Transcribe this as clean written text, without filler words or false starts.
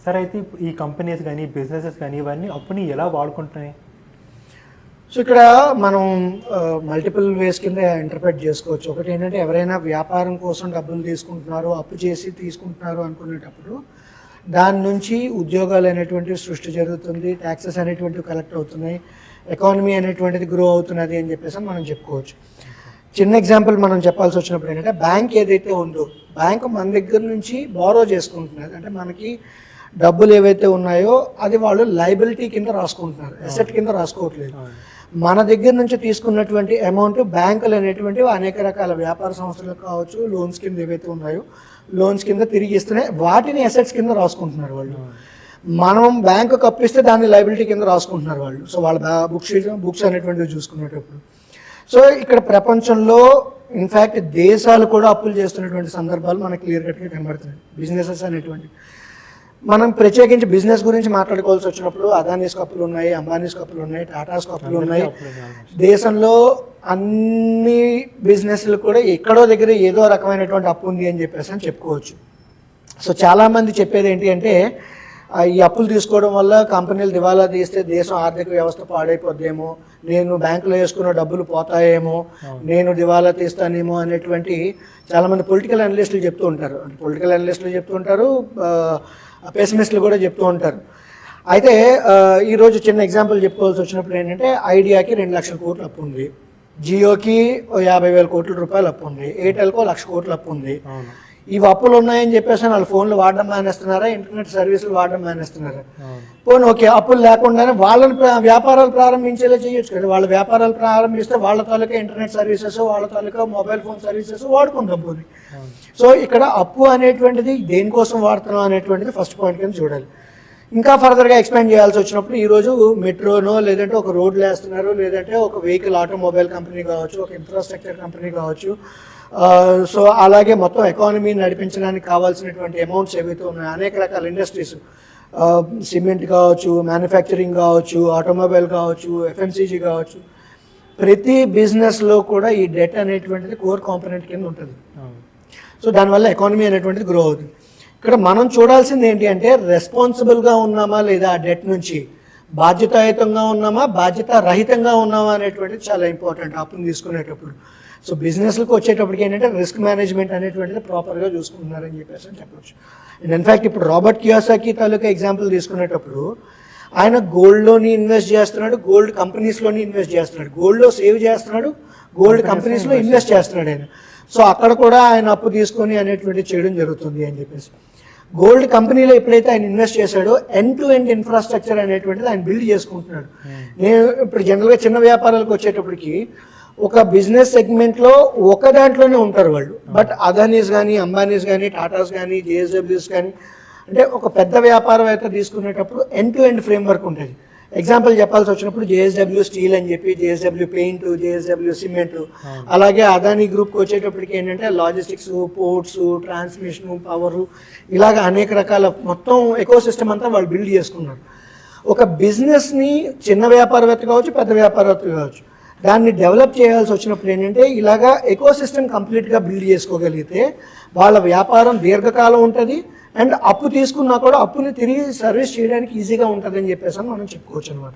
Sir అయితే ఈ companies కానీ బిజినెసెస్ కానీ ఇవన్నీ అప్పుని ఎలా వాడుకుంటున్నాయి? సో ఇక్కడ మనం మల్టిపుల్ వేస్ కింద ఇంటర్ప్రెట్ చేసుకోవచ్చు. ఒకటి ఏంటంటే ఎవరైనా వ్యాపారం కోసం డబ్బులు తీసుకుంటున్నారు, అప్పు చేసి తీసుకుంటున్నారు అనుకునేటప్పుడు దాని నుంచి ఉద్యోగాలు అనేటువంటివి సృష్టి జరుగుతుంది, ట్యాక్సెస్ అనేటువంటివి కలెక్ట్ అవుతున్నాయి, ఎకానమీ అనేటువంటిది గ్రో అవుతున్నది అని చెప్పేసి మనం చెప్పుకోవచ్చు. చిన్న ఎగ్జాంపుల్ మనం చెప్పాల్సి వచ్చినప్పుడు ఏంటంటే బ్యాంక్ ఏదైతే ఉందో బ్యాంక్ మన దగ్గర నుంచి బారో చేసుకుంటున్నది, అంటే మనకి డబ్బులు ఏవైతే ఉన్నాయో అది వాళ్ళు లైబిలిటీ కింద రాసుకుంటున్నారు, అసెట్ కింద రాసుకోవట్లేదు. మన దగ్గర నుంచి తీసుకున్నటువంటి అమౌంట్ బ్యాంకులు అనేటువంటివి అనేక రకాల వ్యాపార సంస్థలకు కావచ్చు, లోన్స్ కింద ఏవైతే ఉన్నాయో లోన్స్ కింద తిరిగి ఇస్తూనే వాటిని అసెట్స్ కింద రాసుకుంటున్నారు వాళ్ళు. మనం బ్యాంకుకి అప్పిస్తే దాన్ని లైబిలిటీ కింద రాసుకుంటున్నారు వాళ్ళు. సో వాళ్ళ బుక్స్ అనేటువంటివి చూసుకునేటప్పుడు సో ఇక్కడ ప్రపంచంలో ఇన్ఫ్యాక్ట్ దేశాలు కూడా అప్పులు చేస్తున్నటువంటి సందర్భాలు మనకు క్లియర్ కట్గా కనబడుతున్నాయి. బిజినెసెస్ అనేటువంటి మనం ప్రత్యేకించి బిజినెస్ గురించి మాట్లాడుకోవాల్సి వచ్చినప్పుడు అదానీస్ అప్పులు ఉన్నాయి, అంబానీస్ అప్పులు ఉన్నాయి, టాటాస్ అప్పులు ఉన్నాయి. దేశంలో అన్ని బిజినెస్లు కూడా ఎక్కడో దగ్గర ఏదో రకమైనటువంటి అప్పు ఉంది అని చెప్పేసి అని చెప్పుకోవచ్చు. సో చాలామంది చెప్పేది ఏంటి అంటే ఈ అప్పులు తీసుకోవడం వల్ల కంపెనీలు దివాలా తీస్తే దేశం ఆర్థిక వ్యవస్థ పాడైపోద్దేమో, నేను బ్యాంకులో వేసుకున్న డబ్బులు పోతాయేమో, నేను దివాలా తీస్తానేమో అనేటువంటి చాలామంది పొలిటికల్ అనలిస్టులు చెప్తూ ఉంటారు. పొలిటికల్ అనలిస్టులు చెప్తూ ఉంటారు, పెసిమిస్టులు కూడా చెప్తూ ఉంటారు. అయితే ఈరోజు చిన్న ఎగ్జాంపుల్ చెప్పుకోవాల్సి వచ్చినప్పుడు ఏంటంటే ఐడియాకి 2 లక్షల కోట్లు అప్పు ఉంది, జియోకి 50,000 కోట్ల రూపాయలు అప్పు ఉంది, ఎయిర్టెల్కో 1,00,000 కోట్ల అప్పు ఉంది. ఇవి అప్పులు ఉన్నాయని చెప్పేసి వాళ్ళు ఫోన్లు వాడడం మానేస్తున్నారా, ఇంటర్నెట్ సర్వీసులు వాడడం మానేస్తున్నారా? పోనీ ఓకే, అప్పులు లేకుండానే వాళ్ళని వ్యాపారాలు ప్రారంభించేలా చేయొచ్చు కదా. వాళ్ళ వ్యాపారాలు ప్రారంభిస్తే వాళ్ళ తాలూకా ఇంటర్నెట్ సర్వీసెస్, వాళ్ళ తాలూకా మొబైల్ ఫోన్ సర్వీసెస్ వాడుకుంటాం పోనీ. సో ఇక్కడ అప్పు అనేటువంటిది దేనికోసం వాడుతున్నాం అనేటువంటిది ఫస్ట్ పాయింట్ కింద చూడాలి. ఇంకా ఫర్దర్గా ఎక్స్పాండ్ చేయాల్సి వచ్చినప్పుడు ఈరోజు మెట్రోనో లేదంటే ఒక రోడ్లు వేస్తున్నారు, లేదంటే ఒక వెహికల్ ఆటోమొబైల్ కంపెనీ కావచ్చు, ఒక ఇన్ఫ్రాస్ట్రక్చర్ కంపెనీ కావచ్చు. సో అలాగే మొత్తం ఎకానమీ నడిపించడానికి కావాల్సినటువంటి అమౌంట్స్ ఏవైతే ఉన్నాయో అనేక రకాల ఇండస్ట్రీస్, సిమెంట్ కావచ్చు, మ్యానుఫ్యాక్చరింగ్ కావచ్చు, ఆటోమొబైల్ కావచ్చు, ఎఫ్ఎంసీజీ కావచ్చు, ప్రతి బిజినెస్లో కూడా ఈ డెట్ అనేటువంటిది కోర్ కాంపోనెంట్ కింద ఉంటుంది. సో దానివల్ల ఎకానమీ అనేటువంటిది గ్రో అవుతుంది. ఇక్కడ మనం చూడాల్సింది ఏంటి అంటే రెస్పాన్సిబుల్గా ఉన్నామా లేదా, ఆ డెట్ నుంచి బాధ్యతాయుతంగా ఉన్నామా, బాధ్యత రహితంగా ఉన్నామా అనేటువంటిది చాలా ఇంపార్టెంట్ అప్పును తీసుకునేటప్పుడు. సో బిజినెస్లకు వచ్చేటప్పటికి ఏంటంటే రిస్క్ మేనేజ్మెంట్ అనేటువంటిది ప్రాపర్గా చూసుకుంటున్నారని చెప్పేసి అని చెప్పవచ్చు. అండ్ ఇన్ఫ్యాక్ట్ ఇప్పుడు రాబర్ట్ కియోసాకి తాలూకా ఎగ్జాంపుల్ తీసుకునేటప్పుడు ఆయన గోల్డ్లోని ఇన్వెస్ట్ చేస్తున్నాడు, గోల్డ్ కంపెనీస్లోని ఇన్వెస్ట్ చేస్తున్నాడు, గోల్డ్లో సేవ్ చేస్తున్నాడు, గోల్డ్ కంపెనీస్లో ఇన్వెస్ట్ చేస్తున్నాడు ఆయన. సో అక్కడ కూడా ఆయన అప్పు తీసుకొని అనేటువంటి చేయడం జరుగుతుంది అని చెప్పేసి. గోల్డ్ కంపెనీలో ఎప్పుడైతే ఆయన ఇన్వెస్ట్ చేశాడో ఎండ్ టు ఎండ్ ఇన్ఫ్రాస్ట్రక్చర్ అనేటువంటిది ఆయన బిల్డ్ చేసుకుంటున్నాడు. నేను ఇప్పుడు జనరల్గా చిన్న వ్యాపారాలకు వచ్చేటప్పటికి ఒక బిజినెస్ సెగ్మెంట్లో ఒక దాంట్లోనే ఉంటారు వాళ్ళు. బట్ అదానీస్ కానీ, అంబానీస్ కానీ, టాటాస్ కానీ, జేఎస్డబ్ల్యూస్ కానీ, అంటే ఒక పెద్ద వ్యాపారం అయితే తీసుకునేటప్పుడు ఎండ్ టు ఎండ్ ఫ్రేమ్వర్క్ ఉంటుంది. ఎగ్జాంపుల్ చెప్పాల్సి వచ్చినప్పుడు జేఎస్డబ్ల్యూ స్టీల్ అని చెప్పి, జేఎస్డబ్ల్యూ పెయింట్, జేఎస్డబ్ల్యూ సిమెంట్, అలాగే అదానీ గ్రూప్కి వచ్చేటప్పటికి ఏంటంటే లాజిస్టిక్స్, పోర్ట్స్, ట్రాన్స్మిషన్, పవరు, ఇలాగ అనేక రకాల మొత్తం ఎకో సిస్టమ్ అంతా వాళ్ళు బిల్డ్ చేసుకున్నారు. ఒక బిజినెస్ని చిన్న వ్యాపారవేత్త కావచ్చు, పెద్ద వ్యాపారవేత్త కావచ్చు, దాన్ని డెవలప్ చేయాల్సి వచ్చినప్పుడు ఏంటంటే ఇలాగా ఎకో సిస్టమ్ కంప్లీట్గా బిల్డ్ చేసుకోగలిగితే వాళ్ళ వ్యాపారం దీర్ఘకాలం ఉంటుంది. అండ్ అప్పు తీసుకున్నా కూడా అప్పుని తిరిగి సర్వీస్ చేయడానికి ఈజీగా ఉంటుందని చెప్పేసి మనం చెప్పుకోవచ్చు అనమాట.